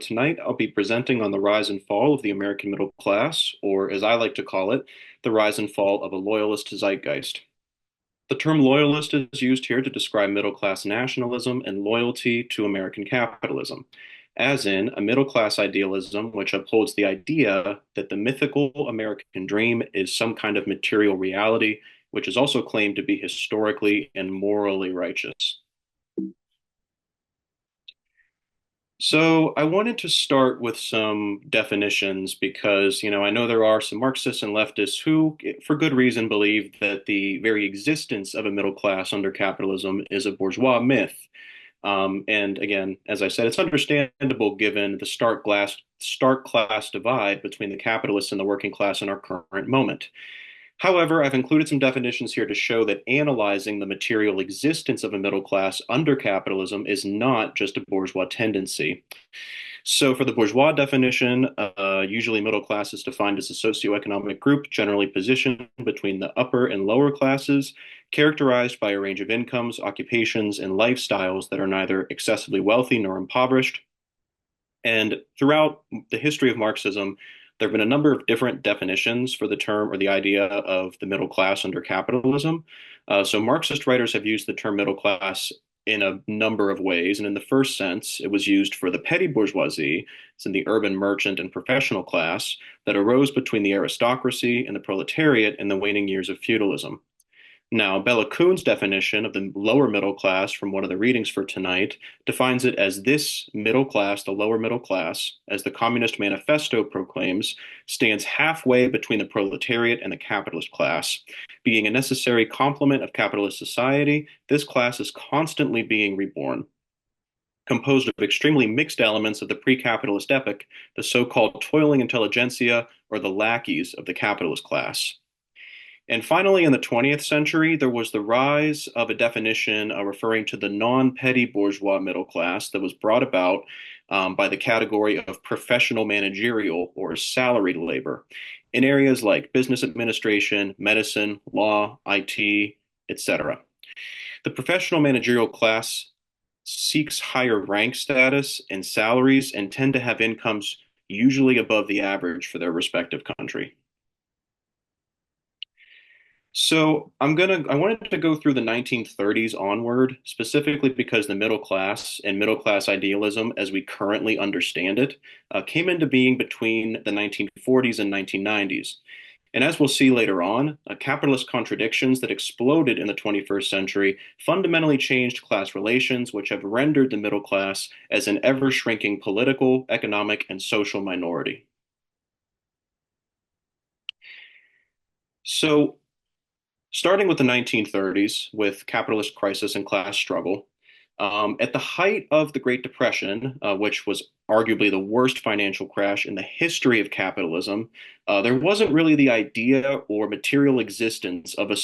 tonight I'll be presenting on the rise and fall of the American middle class, or as I like to call it, the rise and fall of a loyalist zeitgeist. The term loyalist is used here to describe middle class nationalism and loyalty to American capitalism, as in a middle class idealism which upholds the idea that the mythical American dream is some kind of material reality, which is also claimed to be historically and morally righteous. So I wanted to start with some definitions because, I know there are some Marxists and leftists who, for good reason, believe that the very existence of a middle class under capitalism is a bourgeois myth. And again, as I said, it's understandable given the stark class divide between the capitalists and the working class in our current moment. However, I've included some definitions here to show that analyzing the material existence of a middle class under capitalism is not just a bourgeois tendency. So, for the bourgeois definition, usually middle class is defined as a socioeconomic group generally positioned between the upper and lower classes, characterized by a range of incomes, occupations, and lifestyles that are neither excessively wealthy nor impoverished. And throughout the history of Marxism, there have been a number of different definitions for the term or the idea of the middle class under capitalism. So Marxist writers have used the term middle class in a number of ways. And in the first sense, it was used for the petty bourgeoisie, it's in the urban merchant and professional class that arose between the aristocracy and the proletariat in the waning years of feudalism. Now, Bella Kuhn's definition of the lower middle class from one of the readings for tonight defines it as this middle class, the lower middle class, as the Communist Manifesto proclaims, stands halfway between the proletariat and the capitalist class. Being a necessary complement of capitalist society, this class is constantly being reborn. Composed of extremely mixed elements of the pre-capitalist epoch, the so-called toiling intelligentsia, or the lackeys of the capitalist class. And finally, in the 20th century, there was the rise of a definition referring to the non-petty bourgeois middle class that was brought about by the category of professional managerial or salaried labor in areas like business administration, medicine, law, IT, etc. The professional managerial class seeks higher rank status and salaries and tend to have incomes usually above the average for their respective country. So I wanted to go through the 1930s onward, specifically because the middle class and middle class idealism, as we currently understand it, came into being between the 1940s and 1990s. And as we'll see later on, capitalist contradictions that exploded in the 21st century fundamentally changed class relations, which have rendered the middle class as an ever-shrinking political, economic, and social minority. So starting with the 1930s, with capitalist crisis and class struggle, at the height of the Great Depression, which was arguably the worst financial crash in the history of capitalism, there wasn't really the idea or material existence of a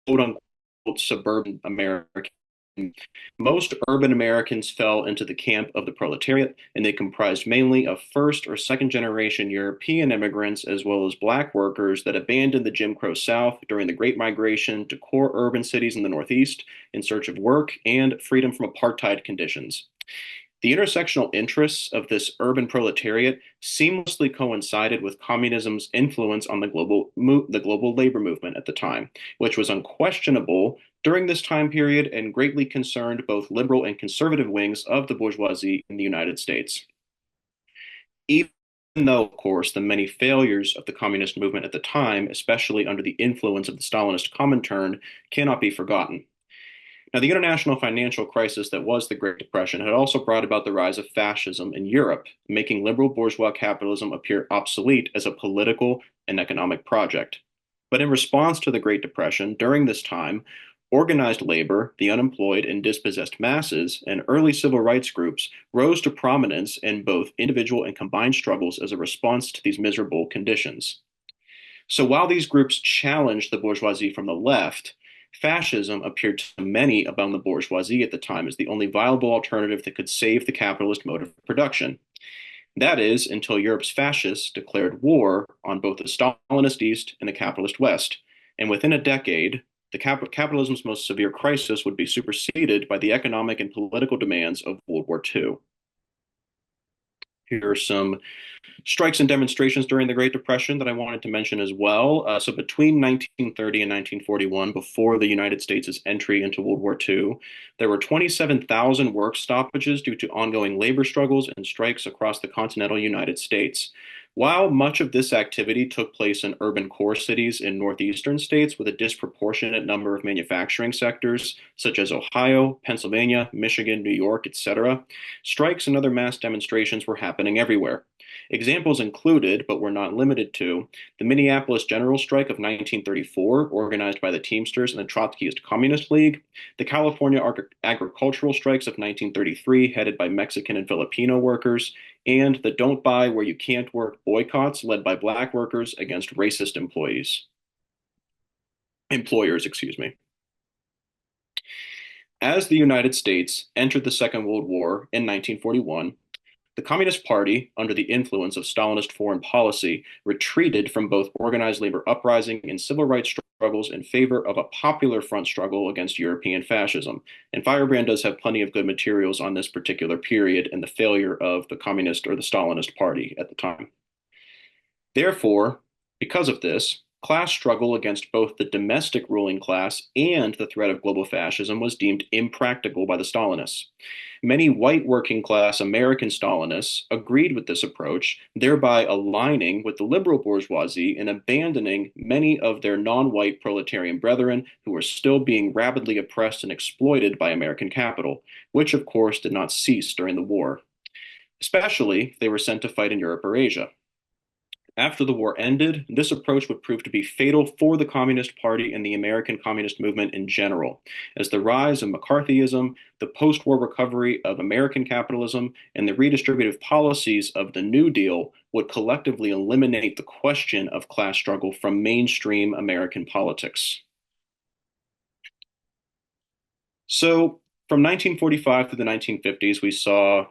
quote unquote suburban American. Most urban Americans fell into the camp of the proletariat, and they comprised mainly of first or second generation European immigrants, as well as Black workers that abandoned the Jim Crow South during the Great Migration to core urban cities in the Northeast in search of work and freedom from apartheid conditions. The intersectional interests of this urban proletariat seamlessly coincided with communism's influence on the global labor movement at the time, which was unquestionable during this time period and greatly concerned both liberal and conservative wings of the bourgeoisie in the United States. Even though, of course, the many failures of the communist movement at the time, especially under the influence of the Stalinist Comintern, cannot be forgotten. Now, the international financial crisis that was the Great Depression had also brought about the rise of fascism in Europe, making liberal bourgeois capitalism appear obsolete as a political and economic project. But in response to the Great Depression, during this time, organized labor, the unemployed and dispossessed masses, and early civil rights groups rose to prominence in both individual and combined struggles as a response to these miserable conditions. So while these groups challenged the bourgeoisie from the left, fascism appeared to many among the bourgeoisie at the time as the only viable alternative that could save the capitalist mode of production. That is, until Europe's fascists declared war on both the Stalinist East and the capitalist West. And within a decade, capitalism's most severe crisis would be superseded by the economic and political demands of World War II. Here are some strikes and demonstrations during the Great Depression that I wanted to mention as well. So between 1930 and 1941, before the United States' entry into World War II, there were 27,000 work stoppages due to ongoing labor struggles and strikes across the continental United States. While much of this activity took place in urban core cities in northeastern states with a disproportionate number of manufacturing sectors, such as Ohio, Pennsylvania, Michigan, New York, etc., strikes and other mass demonstrations were happening everywhere. Examples included, but were not limited to, the Minneapolis General Strike of 1934, organized by the Teamsters and the Trotskyist Communist League, the California Agricultural Strikes of 1933, headed by Mexican and Filipino workers, and the Don't Buy Where You Can't Work boycotts led by black workers against racist employers, excuse me. As the United States entered the Second World War in 1941, the Communist Party, under the influence of Stalinist foreign policy, retreated from both organized labor uprising and civil rights struggles in favor of a popular front struggle against European fascism. And Firebrand does have plenty of good materials on this particular period and the failure of the Communist or the Stalinist Party at the time. Therefore, because of this, class struggle against both the domestic ruling class and the threat of global fascism was deemed impractical by the Stalinists. Many white working class American Stalinists agreed with this approach, thereby aligning with the liberal bourgeoisie and abandoning many of their non-white proletarian brethren who were still being rapidly oppressed and exploited by American capital, which of course did not cease during the war, especially if they were sent to fight in Europe or Asia. After the war ended, this approach would prove to be fatal for the Communist Party and the American Communist movement in general, as the rise of McCarthyism, the post-war recovery of American capitalism, and the redistributive policies of the New Deal would collectively eliminate the question of class struggle from mainstream American politics. So, from 1945 to the 1950s, we saw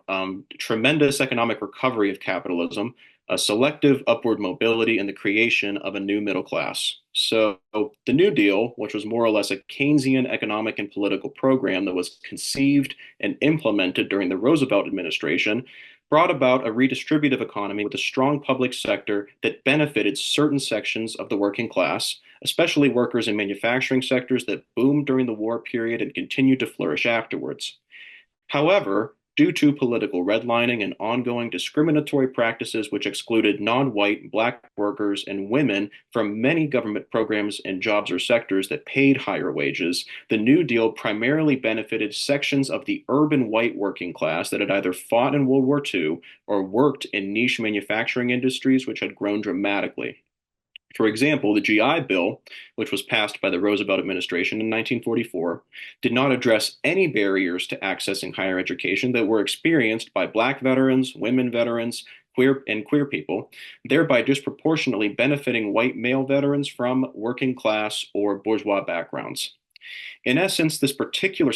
tremendous economic recovery of capitalism, a selective upward mobility, and the creation of a new middle class. So, the New Deal, which was more or less a Keynesian economic and political program that was conceived and implemented during the Roosevelt administration, brought about a redistributive economy with a strong public sector that benefited certain sections of the working class, especially workers in manufacturing sectors that boomed during the war period and continued to flourish afterwards. However, due to political redlining and ongoing discriminatory practices which excluded non-white, black workers, and women from many government programs and jobs or sectors that paid higher wages, the New Deal primarily benefited sections of the urban white working class that had either fought in World War II or worked in niche manufacturing industries which had grown dramatically. For example, the GI Bill, which was passed by the Roosevelt administration in 1944, did not address any barriers to accessing higher education that were experienced by Black veterans, women veterans, queer people, thereby disproportionately benefiting white male veterans from working class or bourgeois backgrounds. In essence, this particular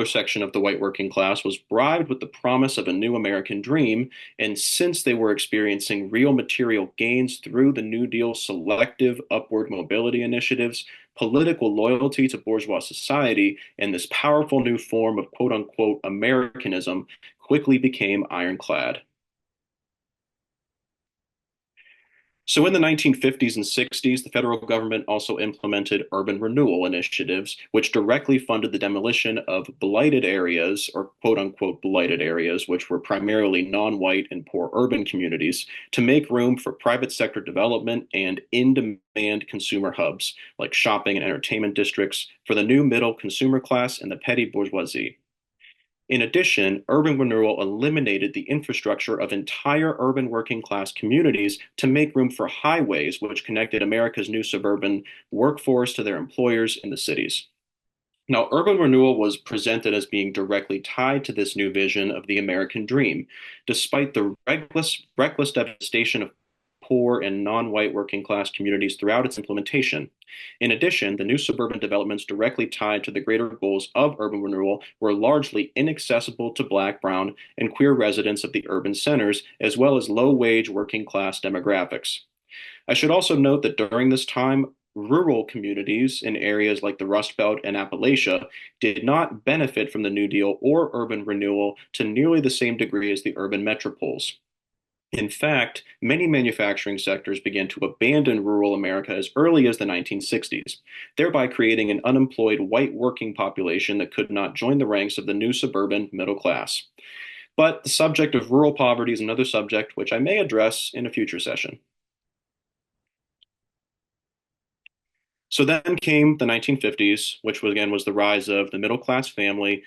section of the white working class was bribed with the promise of a new American dream, and since they were experiencing real material gains through the New Deal's selective upward mobility initiatives, political loyalty to bourgeois society, and this powerful new form of quote unquote Americanism quickly became ironclad. So in the 1950s and 60s, the federal government also implemented urban renewal initiatives, which directly funded the demolition of blighted areas, or quote unquote blighted areas, which were primarily non-white and poor urban communities, to make room for private sector development and in-demand consumer hubs, like shopping and entertainment districts, for the new middle consumer class and the petty bourgeoisie. In addition, urban renewal eliminated the infrastructure of entire urban working class communities to make room for highways, which connected America's new suburban workforce to their employers in the cities. Now, urban renewal was presented as being directly tied to this new vision of the American dream, despite the reckless devastation of poor and non-white working class communities throughout its implementation. In addition, the new suburban developments directly tied to the greater goals of urban renewal were largely inaccessible to Black, brown, and queer residents of the urban centers, as well as low-wage working class demographics. I should also note that during this time, rural communities in areas like the Rust Belt and Appalachia did not benefit from the New Deal or urban renewal to nearly the same degree as the urban metropoles. In fact, many manufacturing sectors began to abandon rural America as early as the 1960s, thereby creating an unemployed white working population that could not join the ranks of the new suburban middle class. But the subject of rural poverty is another subject which I may address in a future session. So then came the 1950s, which was, again was the rise of the middle class family,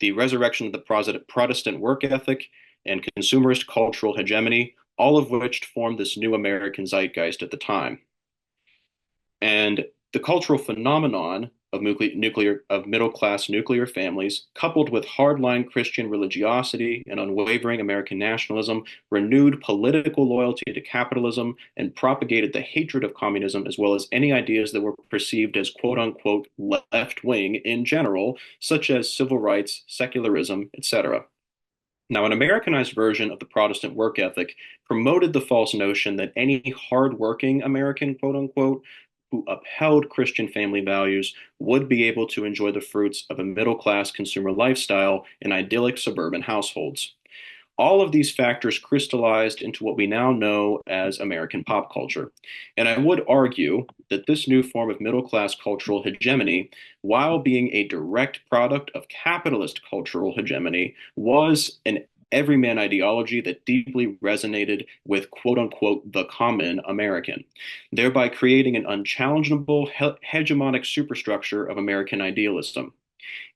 the resurrection of the Protestant work ethic, and consumerist cultural hegemony, all of which formed this new American zeitgeist at the time. And the cultural phenomenon of middle class nuclear families, coupled with hardline Christian religiosity and unwavering American nationalism, renewed political loyalty to capitalism and propagated the hatred of communism, as well as any ideas that were perceived as quote unquote left wing in general, such as civil rights, secularism, etc. Now, an Americanized version of the Protestant work ethic promoted the false notion that any hardworking American, quote unquote, who upheld Christian family values would be able to enjoy the fruits of a middle class consumer lifestyle in idyllic suburban households. All of these factors crystallized into what we now know as American pop culture. And I would argue that this new form of middle class cultural hegemony, while being a direct product of capitalist cultural hegemony, was an everyman ideology that deeply resonated with quote unquote the common American, thereby creating an unchallengeable hegemonic superstructure of American idealism.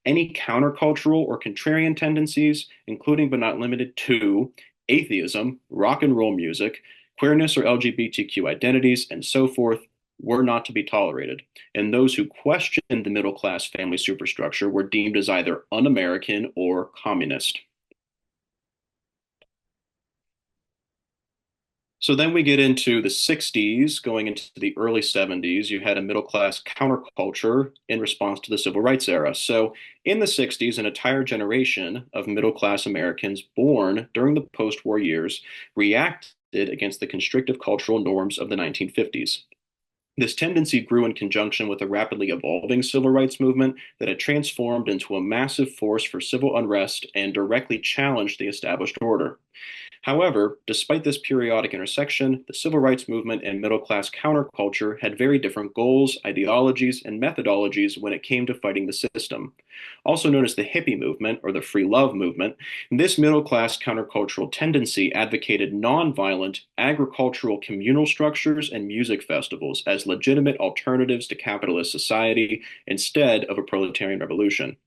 Any countercultural or contrarian tendencies, including but not limited to atheism, rock and roll music, queerness or LGBTQ identities, and so forth, were not to be tolerated. And those who questioned the middle class family superstructure were deemed as either un American or communist. So then we get into the 60s, going into the early 70s. You had a middle class counterculture in response to the civil rights era. So in the 60s, an entire generation of middle class Americans born during the post war years reacted against the constrictive cultural norms of the 1950s. This tendency grew in conjunction with a rapidly evolving civil rights movement that had transformed into a massive force for civil unrest and directly challenged the established order. However, despite this periodic intersection, the civil rights movement and middle class counterculture had very different goals, ideologies, and methodologies when it came to fighting the system. Also known as the hippie movement or the free love movement, this middle class countercultural tendency advocated nonviolent agricultural communal structures and music festivals as legitimate alternatives to capitalist society instead of a proletarian revolution.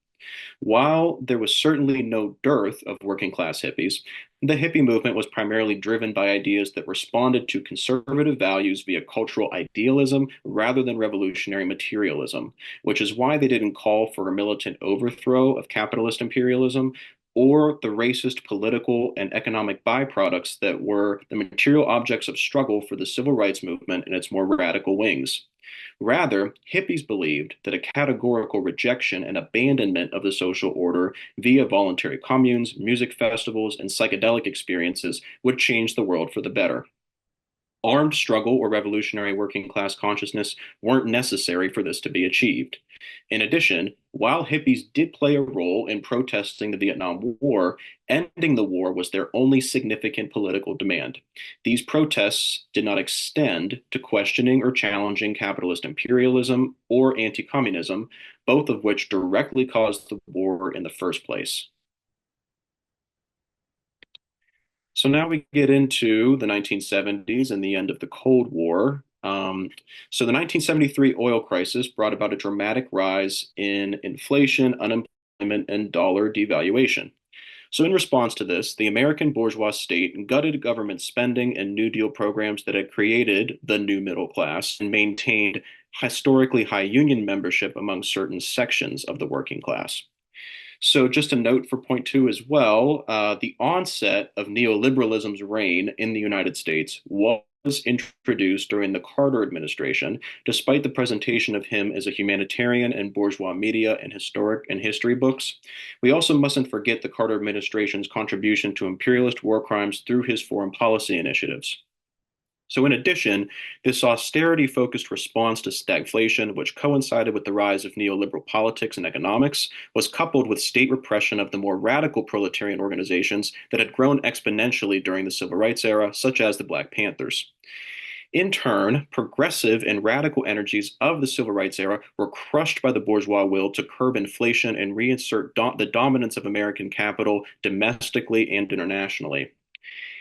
While there was certainly no dearth of working class hippies, the hippie movement was primarily driven by ideas that responded to conservative values via cultural idealism rather than revolutionary materialism, which is why they didn't call for a militant overthrow of capitalist imperialism or the racist political and economic byproducts that were the material objects of struggle for the civil rights movement and its more radical wings. Rather, hippies believed that a categorical rejection and abandonment of the social order via voluntary communes, music festivals, and psychedelic experiences would change the world for the better. Armed struggle or revolutionary working class consciousness weren't necessary for this to be achieved. In addition, while hippies did play a role in protesting the Vietnam War, ending the war was their only significant political demand. These protests did not extend to questioning or challenging capitalist imperialism or anti communism, both of which directly caused the war in the first place. So now we get into the 1970s and the end of the Cold War. So the 1973 oil crisis brought about a dramatic rise in inflation, unemployment, and dollar devaluation. So in response to this, the American bourgeois state gutted government spending and New Deal programs that had created the new middle class and maintained historically high union membership among certain sections of the working class. So, just a note for point two as well, the onset of neoliberalism's reign in the United States was introduced during the Carter administration, despite the presentation of him as a humanitarian in bourgeois media and historic and history books. We also mustn't forget the Carter administration's contribution to imperialist war crimes through his foreign policy initiatives. So, in addition, this austerity focused response to stagflation, which coincided with the rise of neoliberal politics and economics, was coupled with state repression of the more radical proletarian organizations that had grown exponentially during the civil rights era, such as the Black Panthers. In turn, progressive and radical energies of the civil rights era were crushed by the bourgeois will to curb inflation and reinsert the dominance of American capital domestically and internationally.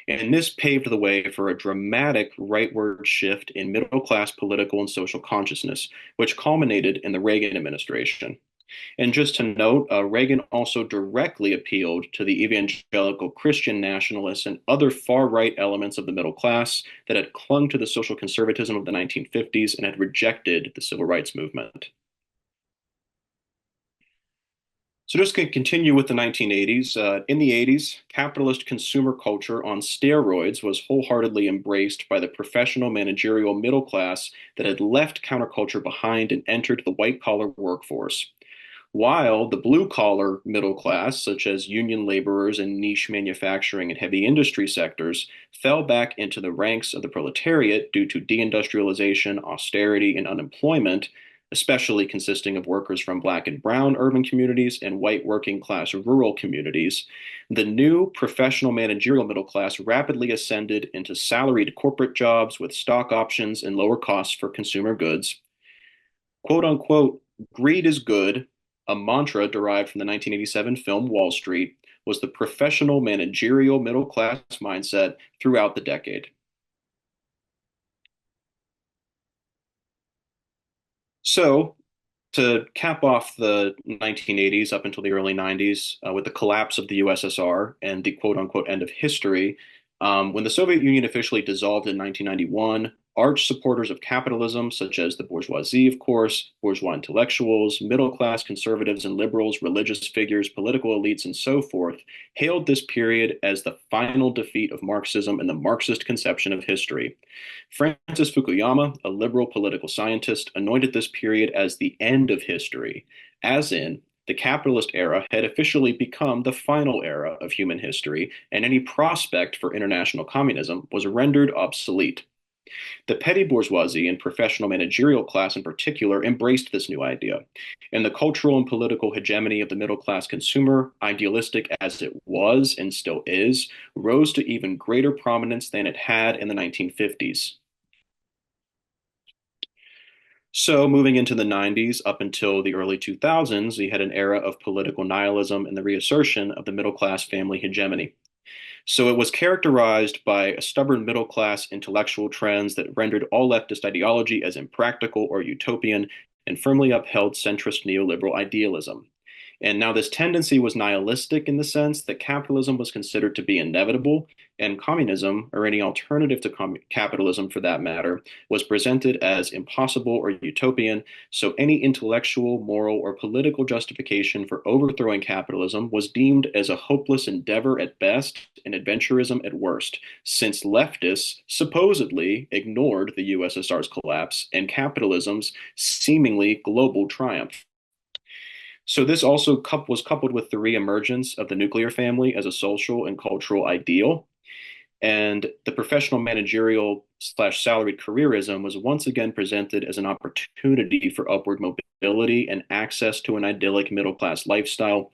And this paved the way for a dramatic rightward shift in middle class political and social consciousness, which culminated in the Reagan administration. And just to note, Reagan also directly appealed to the evangelical Christian nationalists and other far right elements of the middle class that had clung to the social conservatism of the 1950s and had rejected the civil rights movement. So just to continue with the 1980s, in the 80s, capitalist consumer culture on steroids was wholeheartedly embraced by the professional managerial middle class that had left counterculture behind and entered the white collar workforce. While the blue collar middle class, such as union laborers and niche manufacturing and heavy industry sectors, fell back into the ranks of the proletariat due to deindustrialization, austerity, and unemployment, especially consisting of workers from black and brown urban communities and white working class rural communities. The new professional managerial middle class rapidly ascended into salaried corporate jobs with stock options and lower costs for consumer goods. Quote unquote, greed is good, a mantra derived from the 1987 film Wall Street, was the professional managerial middle class mindset throughout the decade. So, to cap off the 1980s up until the early 90s, with the collapse of the USSR and the quote unquote end of history, when the Soviet Union officially dissolved in 1991, arch supporters of capitalism, such as the bourgeoisie, of course, bourgeois intellectuals, middle class conservatives and liberals, religious figures, political elites, and so forth, hailed this period as the final defeat of Marxism and the Marxist conception of history. Francis Fukuyama, a liberal political scientist, anointed this period as the end of history, as in, the capitalist era had officially become the final era of human history, and any prospect for international communism was rendered obsolete. The petty bourgeoisie and professional managerial class in particular embraced this new idea, and the cultural and political hegemony of the middle class consumer, idealistic as it was and still is, rose to even greater prominence than it had in the 1950s. So, moving into the 90s up until the early 2000s, we had an era of political nihilism and the reassertion of the middle class family hegemony. So it was characterized by a stubborn middle class intellectual trends that rendered all leftist ideology as impractical or utopian and firmly upheld centrist neoliberal idealism. And now this tendency was nihilistic in the sense that capitalism was considered to be inevitable, and communism, or any alternative to capitalism for that matter, was presented as impossible or utopian. So any intellectual, moral, or political justification for overthrowing capitalism was deemed as a hopeless endeavor at best and adventurism at worst, since leftists supposedly ignored the USSR's collapse and capitalism's seemingly global triumph. So this also was coupled with the reemergence of the nuclear family as a social and cultural ideal. And the professional managerial slash salaried careerism was once again presented as an opportunity for upward mobility and access to an idyllic middle class lifestyle.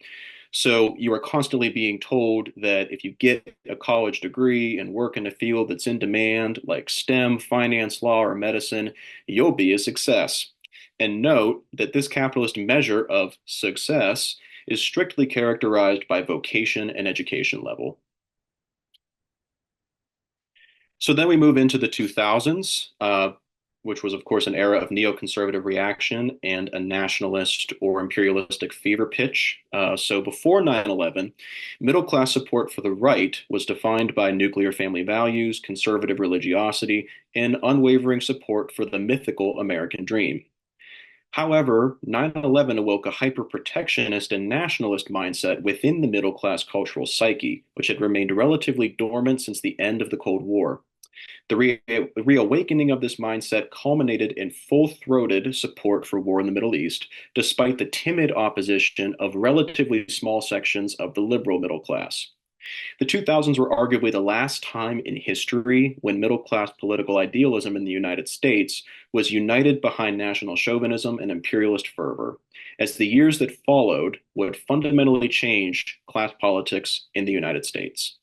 So you are constantly being told that if you get a college degree and work in a field that's in demand, like STEM, finance, law, or medicine, you'll be a success. And note that this capitalist measure of success is strictly characterized by vocation and education level. So then we move into the 2000s, which was, of course, an era of neoconservative reaction and a nationalist or imperialistic fever pitch. So before 9/11, middle class support for the right was defined by nuclear family values, conservative religiosity, and unwavering support for the mythical American dream. However, 9/11 awoke a hyper-protectionist and nationalist mindset within the middle class cultural psyche, which had remained relatively dormant since the end of the Cold War. The reawakening of this mindset culminated in full-throated support for war in the Middle East, despite the timid opposition of relatively small sections of the liberal middle class. The 2000s were arguably the last time in history when middle class political idealism in the United States was united behind national chauvinism and imperialist fervor, as the years that followed would fundamentally change class politics in the United States.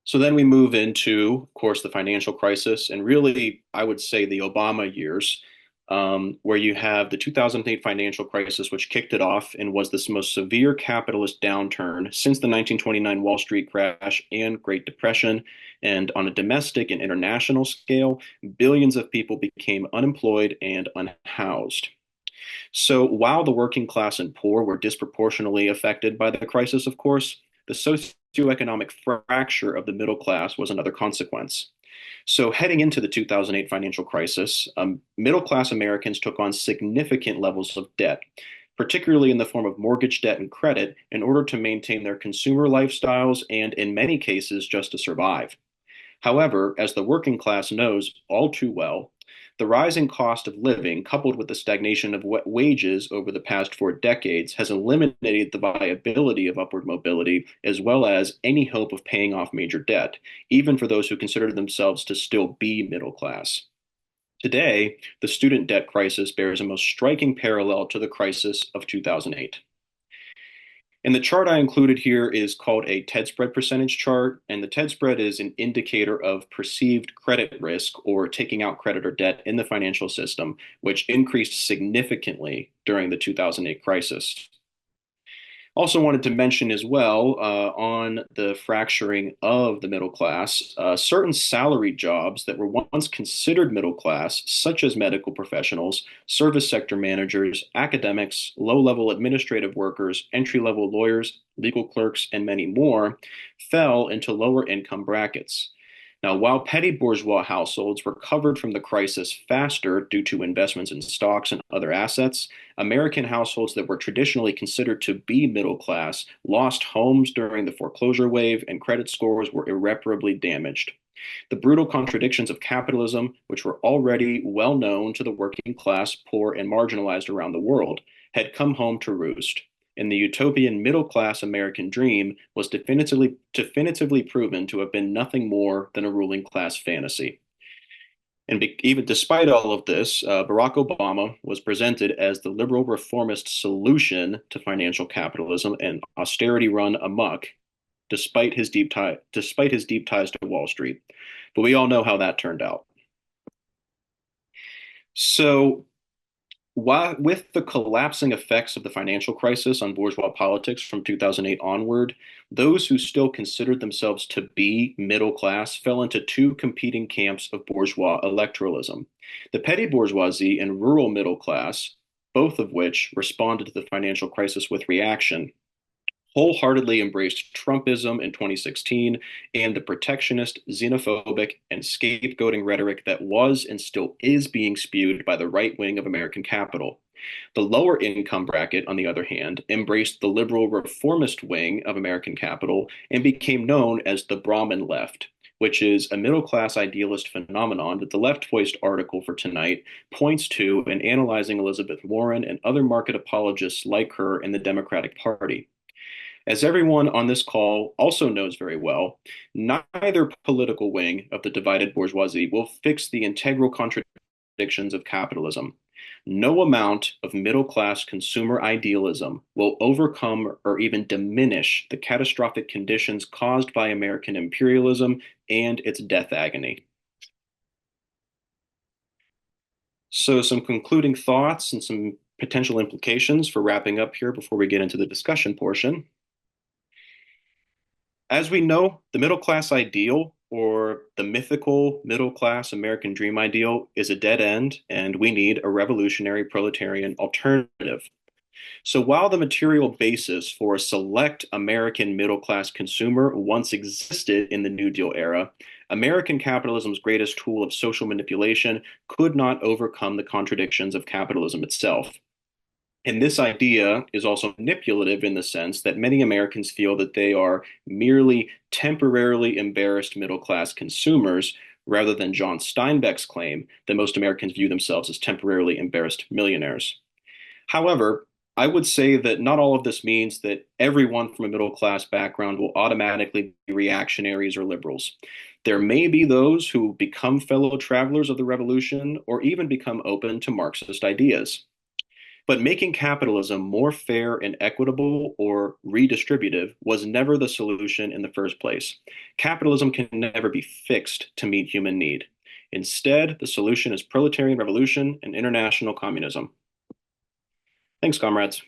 So then we move into, of course, the financial crisis, and really, I would say the Obama years, where you have the 2008 financial crisis, which kicked it off and was this most severe capitalist downturn since the 1929 Wall Street crash and Great Depression. And on a domestic and international scale, billions of people became unemployed and unhoused. So while the working class and poor were disproportionately affected by the crisis, of course, the socioeconomic fracture of the middle class was another consequence. So, heading into the 2008 financial crisis, middle class Americans took on significant levels of debt, particularly in the form of mortgage debt and credit, in order to maintain their consumer lifestyles and, in many cases, just to survive. However, as the working class knows all too well, the rising cost of living, coupled with the stagnation of wages over the past 4 decades, has eliminated the viability of upward mobility, as well as any hope of paying off major debt, even for those who consider themselves to still be middle class. Today, the student debt crisis bears a most striking parallel to the crisis of 2008. And the chart I included here is called a TED spread percentage chart. And the TED spread is an indicator of perceived credit risk or taking out credit or debt in the financial system, which increased significantly during the 2008 crisis. Also wanted to mention as well on the fracturing of the middle class, certain salaried jobs that were once considered middle class, such as medical professionals, service sector managers, academics, low-level administrative workers, entry-level lawyers, legal clerks, and many more, fell into lower income brackets. Now, while petty bourgeois households recovered from the crisis faster due to investments in stocks and other assets, American households that were traditionally considered to be middle class lost homes during the foreclosure wave, and credit scores were irreparably damaged. The brutal contradictions of capitalism, which were already well known to the working class, poor, and marginalized around the world, had come home to roost, and the utopian middle class American dream was definitively proven to have been nothing more than a ruling class fantasy. And even despite all of this, Barack Obama was presented as the liberal reformist solution to financial capitalism and austerity run amok, despite his deep ties to Wall Street. But we all know how that turned out. So with the collapsing effects of the financial crisis on bourgeois politics from 2008 onward, those who still considered themselves to be middle class fell into two competing camps of bourgeois electoralism: the petty bourgeoisie and rural middle class, both of which responded to the financial crisis with reaction, wholeheartedly embraced Trumpism in 2016 and the protectionist, xenophobic, and scapegoating rhetoric that was and still is being spewed by the right wing of American capital. The lower income bracket, on the other hand, embraced the liberal reformist wing of American capital and became known as the Brahmin left, which is a middle class idealist phenomenon that the Left Voiced article for tonight points to in analyzing Elizabeth Warren and other market apologists like her in the Democratic Party. As everyone on this call also knows very well, neither political wing of the divided bourgeoisie will fix the integral contradictions of capitalism. No amount of middle class consumer idealism will overcome or even diminish the catastrophic conditions caused by American imperialism and its death agony. So, some concluding thoughts and some potential implications for wrapping up here before we get into the discussion portion. As we know, the middle class ideal, or the mythical middle class American dream ideal, is a dead end, and we need a revolutionary proletarian alternative. So while the material basis for a select American middle class consumer once existed in the New Deal era, American capitalism's greatest tool of social manipulation could not overcome the contradictions of capitalism itself. And this idea is also manipulative in the sense that many Americans feel that they are merely temporarily embarrassed middle class consumers, rather than John Steinbeck's claim that most Americans view themselves as temporarily embarrassed millionaires. However, I would say that not all of this means that everyone from a middle class background will automatically be reactionaries or liberals. There may be those who become fellow travelers of the revolution or even become open to Marxist ideas. But making capitalism more fair and equitable or redistributive was never the solution in the first place. Capitalism can never be fixed to meet human need. Instead, the solution is proletarian revolution and international communism. Thanks, comrades.